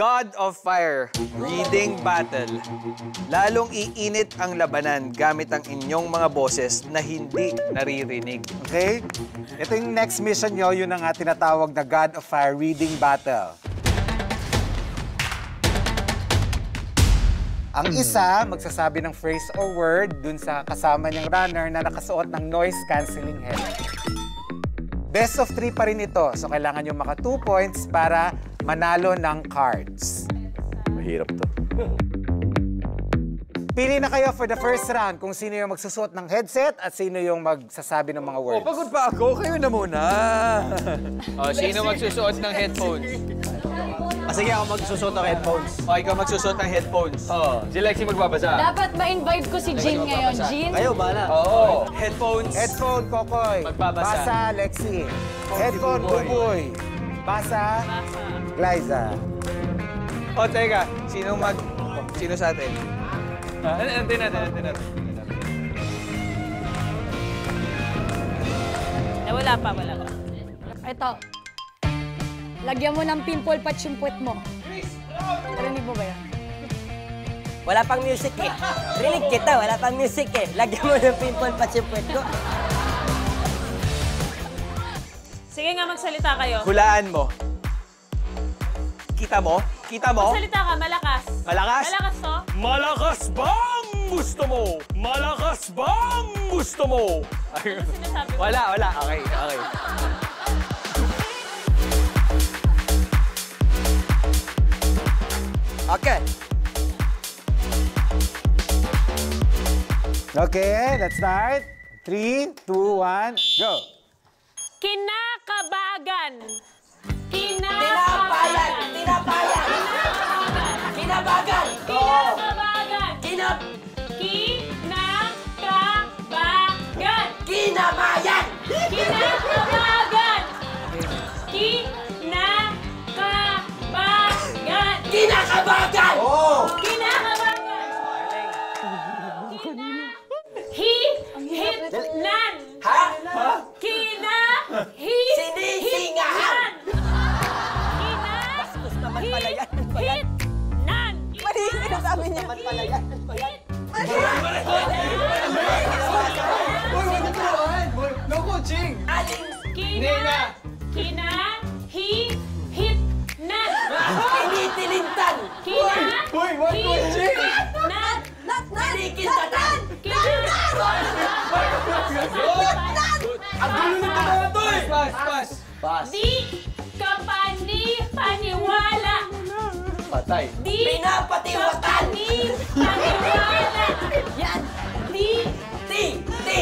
God of Fire Reading Battle. Lalong iinit ang labanan gamit ang inyong mga boses na hindi naririnig. Okay? Ito yung next mission nyo, yun ang tinatawag na God of Fire Reading Battle. Ang isa, magsasabi ng phrase or word dun sa kasama niyang runner na nakasuot ng noise-canceling headset. Best of 3 pa rin ito, so kailangan nyo maka 2 points para manalo ng cards. Mahirap to. Pili na kayo for the first round kung sino yung magsusuot ng headset at sino yung magsasabi ng mga words. Pagod pa ako, kayo na muna. Sino magsusuot ng headphones? Sige, ako magsusuot ng headphones. Ikaw magsusuot ng headphones. Si Lexie magbabasa. Dapat ma-invite ko si Jean ngayon. Jean? Kayo, bahala. Oo. Headphones. Headphone, Kokoy. Magbabasa. Basa, Lexie. Headphone, Buboy. Basa, Glyza. Teka. Sino sa atin? Antin natin. Wala pa. Ito. Lagyan mo ng pimple patch yung puwet mo. Narinig mo ba yan? Wala pang music eh. Rinig kita, wala pang music eh. Lagyan mo ng pimple patch yung puwet ko. Sige nga, magsalita kayo. Hulaan mo. Kita mo? Magsalita ka, malakas. Malakas? Malakas to? Malakas bang gusto mo? Malakas bang gusto mo? Sinasabi mo? Wala. Okay. Okay. Okay, let's start. 3, 2, 1, go. Kinakabagan. Tinabagan. Kinabagan. Kinamayan. Kinakabagan. Hitnan. Ha? Sinisingahan. Bastos naman pala yan. Hitnan. Mali yung sinasabi niya. Naman pala yan. No coaching! Hitnan. Kinitilintan. Hitnan. Kinikintatan. Ang gulo na ito to eh! Pass. Di ka paniwala. Patay. Di Pinapatiwatan. paniwala. Yan. Di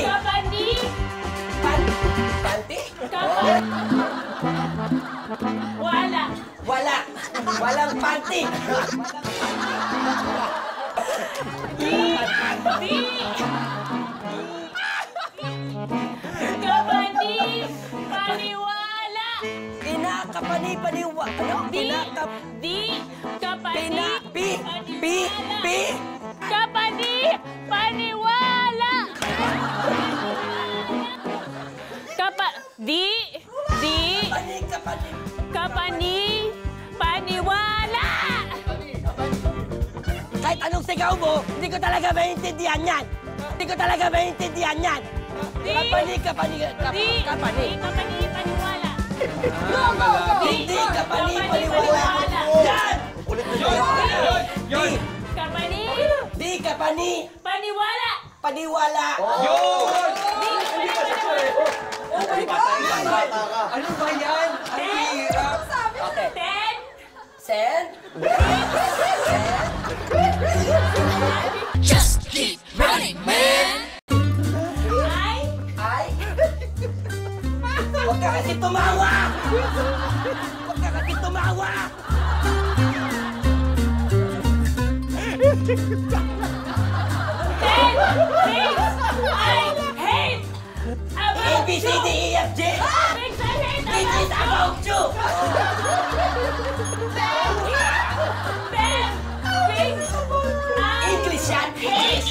ka Panty? wala. Walang panty. Paniwala. Kinakapani-paniwa. Ano? Paniwala. Paniwala. Kahit anong sigaw mo, hindi ko talaga maintindihan yan. Kapani. Paniwala. Hindi kapani-paniwala. Yan! Di kapani. Paniwala. Paniwala. Yun! Oh my God! Ano ba yan? Ang hirap. Okay. 10. Sen? Just keep running, man! Ay? Huwag ka kasi tumawa! A, B, C, D, E, F, G! It is about you! English yan! English!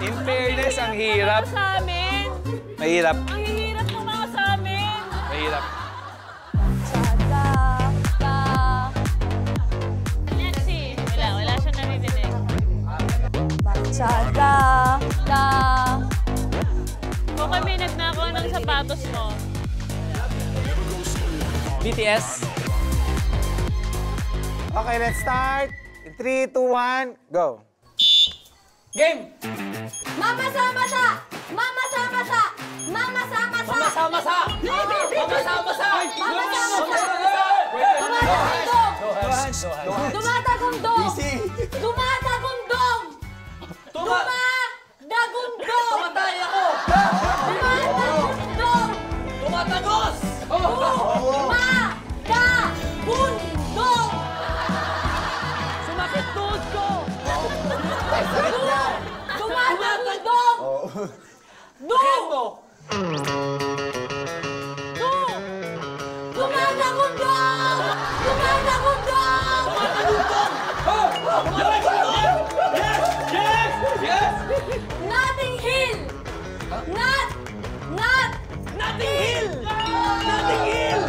In fairness, ang hirap. Sa amin. Mahirap. Ang hirap ng mga sa amin. Mahirap. Nancy, wala siya naririnig. Matyaga ka. Mukhang may nagnakaw ng sapatos mo. BTS. Okay, let's start. In 3, 2, 1, go. Game! Mama sama-sa! Mama sama-sa! Mama sama-sa! Sama-sa! Sama-sa! Dumatagundong! Dumatagundong! Tumatay ako! Dumatagundong! Tumatagos! Dumatagundong! Sumakit tuhod ko! Dumatagundong! Bakit mo? Dumatagundong! Dumatagundong! Yes! Notting Hill! Nothing Hill! Nothing Hill!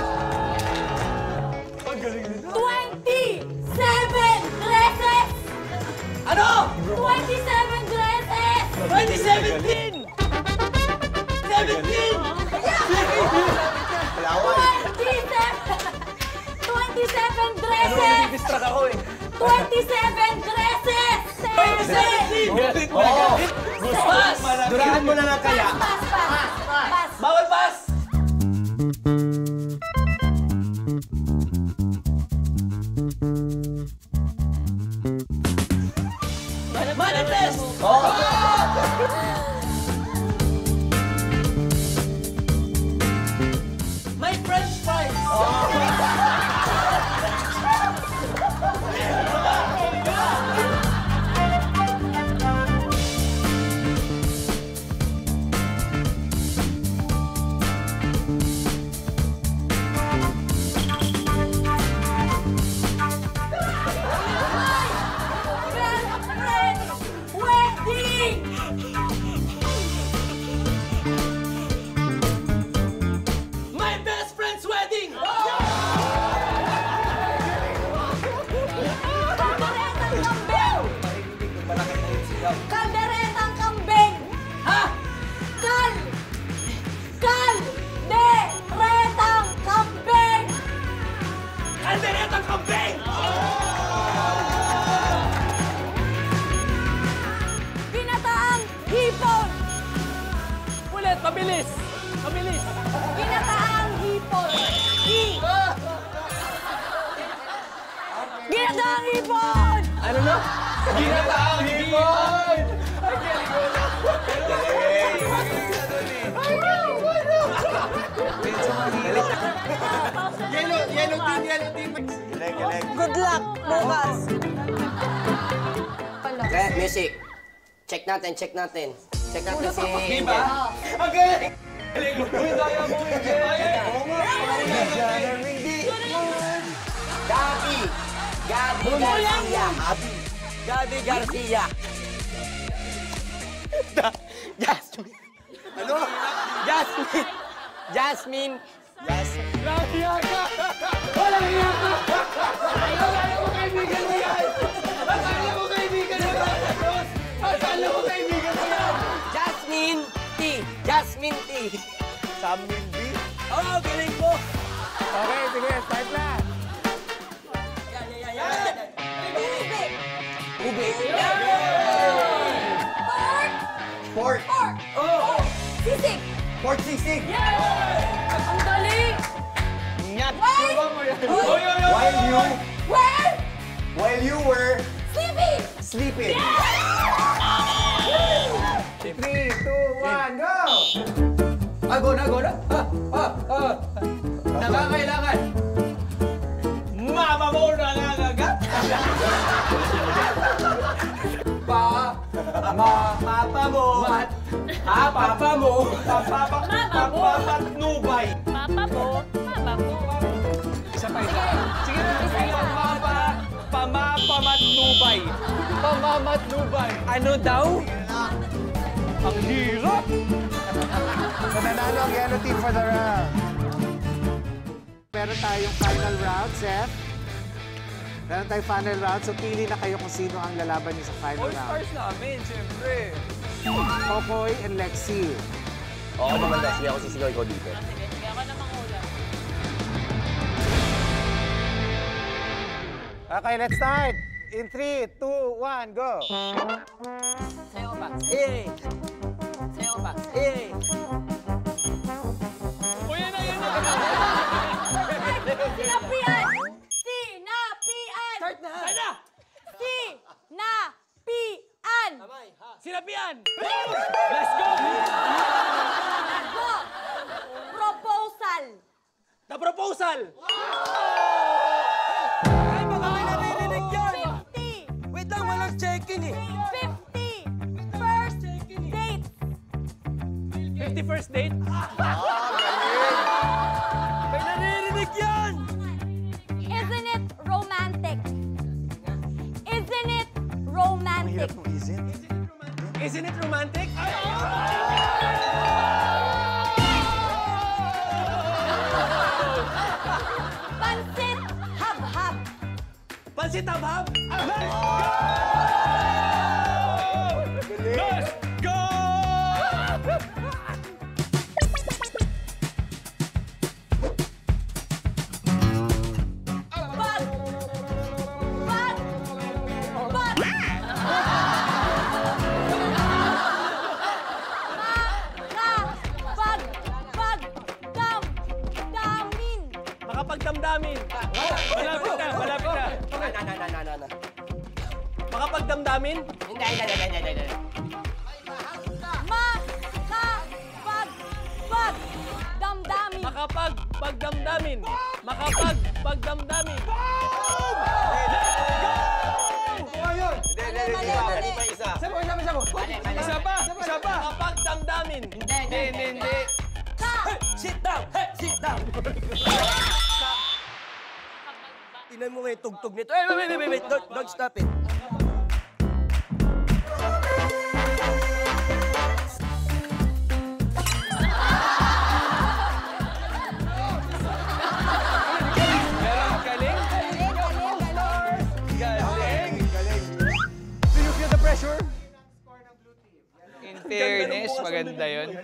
27 dresses! Ano? 27 dresses! 2017! 17! 27 dresses! Distract ako eh. 27 dresses! 17! Pass! Durahan mo na lang kaya. Pass! Bawal pass! Manifest! My French fries! Wedding! My best friend's wedding! Kalderetang kambing! Ha? Kalderetang kambing! Kalderetang kambing! Pinataang hipon! Ulit, mabilis! Mabilis! Pinataang hipon! Ginataang hipon! Ano na? Ginataang hipon! Good luck bukas. Music. Check natin. Check natin si... Diba? Ang galing! Uy, kaya mo Gabi Garcia. Jasmine. Ano? Jasmine. Nahiya ka! Walang hiya ka! Akala ko kaibigan mo yan! Akala ko kaibigan mo yan! Akala ko kaibigan mo yan! Jasmine T. Jasmine T. Samin B? Oh, galing po. Okay, sige, start na. Ube. Pork! Sisig! Port Sisig! Ang galing! Nyat! Why? While you were Sleepy! sleeping! 3, 2, 1, go! Go na! Nangangailangan! Mama mo nangangagat! Papa mo! Papa mo! Papapatnubay! Papa mo, mama mo. Isa pa ito. Sige na. Pamamatnubay. Pamamatnubay. Ano daw? Ang hirap. So nanalo ang yellow team for the round. Meron tayong final round, Seth. Meron tayong final round, so pili na kayo kung sino ang lalaban niyo sa final round. All-stars namin, siyempre. Kokoy and Lexi. Oo naman, Leslie. Ako sisigaw ikaw dito. Sige, sige. Ako namang ulam. Okay, let's start. In 3, 2, 1, go! Sayo pa. Eh! Sayo pa. Eh! Sinapian! Sinapian! Start na! Start na! Sinapian! Sinapian! Go! Proposal! The proposal! Ay, baka may naririnig yan! 50! Wait lang, walang check-in eh. 50! First date! 50 first date? May naririnig yan! Isn't it romantic? Isn't it romantic? Isn't it romantic? Pansit hab-hab! Pansit habhab? Let's go! Bag! Bag! Bag! Makapagdamdamin! Makapagdamdamin. Malapit na, malapit na. Na. Makapagdamdamin? Hindi. Makapagdamdamin! Makapagpagdamdamin. Makapagpagdamdamin. Mali. Isa. Isa pa! Makapagdamdamin. Hindi. Sit down! Hey, sit down! Tinan mo nga yung tugtog nito. Hey, wait. Don't stop it. Meron galing? Galing. Do you feel the pressure? In fairness, maganda yun.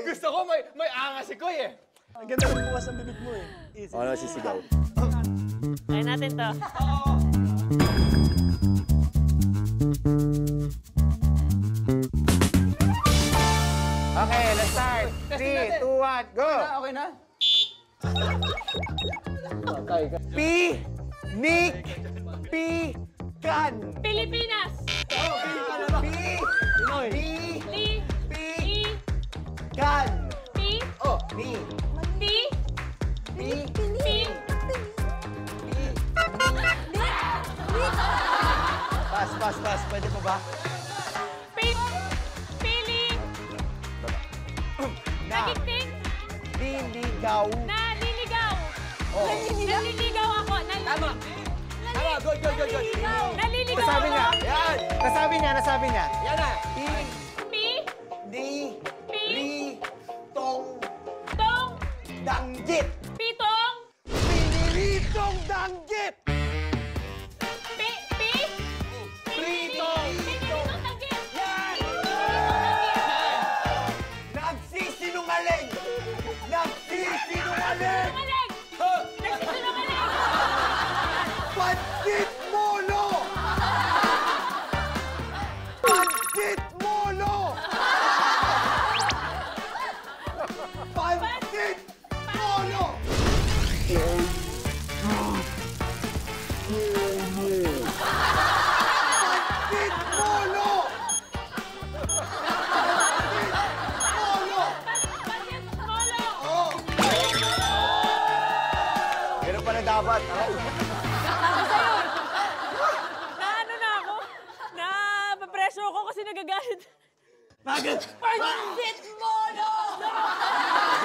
Gusto ko may angas si Koy eh. Ang ganda ng bukas ng bibig mo eh. Easy. Ano sisigaw? Try natin to. Okay, let's start. 3, 2, 1, go! Okay na? Kan! Pilipinas! Kan! Pi! Oh, ni. Pi! Pi! Pass. Pwede pa ba? Pi! Pili! Nagigting! Liligaw! Naliligaw! Oh. Naliligaw ako! Tama, good. Naliligaw Nasabi niya. ako! Yan. Nasabi niya. Yan na. Pi! Di. Pi! Tong. Tong! Danggit. Pitong! Piniritong danggit. Pi! Pi! Pritong. Pitong tagit! Yan. Nagsisinungaling. Sinungaling! Nagsisinungaling! Pansit molo. Pansit molo. Pansit molo. Pansit molo. Pansit molo! Oh. Ganun pala dapat. Naano na ako? Napapreso ako kasi nagagalit. Bakit? Pansit molo!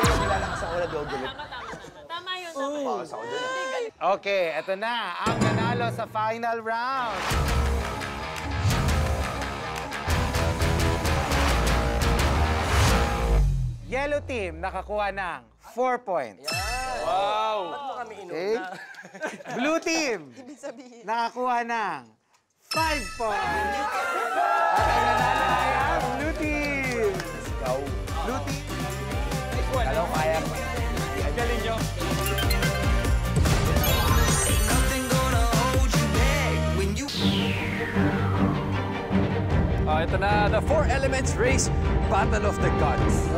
Nilalakas ako na dogolit. Tama yun. Tama. Pakas ako dun. Okay, eto na. Ang nanalo sa final round. Yellow team nakakuha ng 4 points. Ba't mo kami Okay. inuna? Blue team, nakakuha ng 5 points. At ang nanalo ay ang blue team. Blue team. Alam ko kaya. Ang galing nyo. Ito na, the Four Elements Race Battle of the Gods.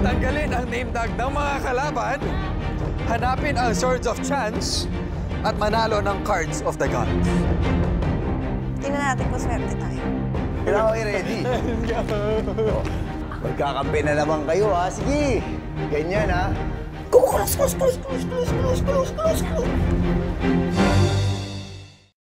Tanggalin ang name tag ng mga kalaban, hanapin ang Swords of Chance, at manalo ng Cards of the Gods. Tingnan natin kung swerte tayo. Kailangan kayo ready. Magkakampi na naman kayo, ha? Sige, ganyan, ha? Close.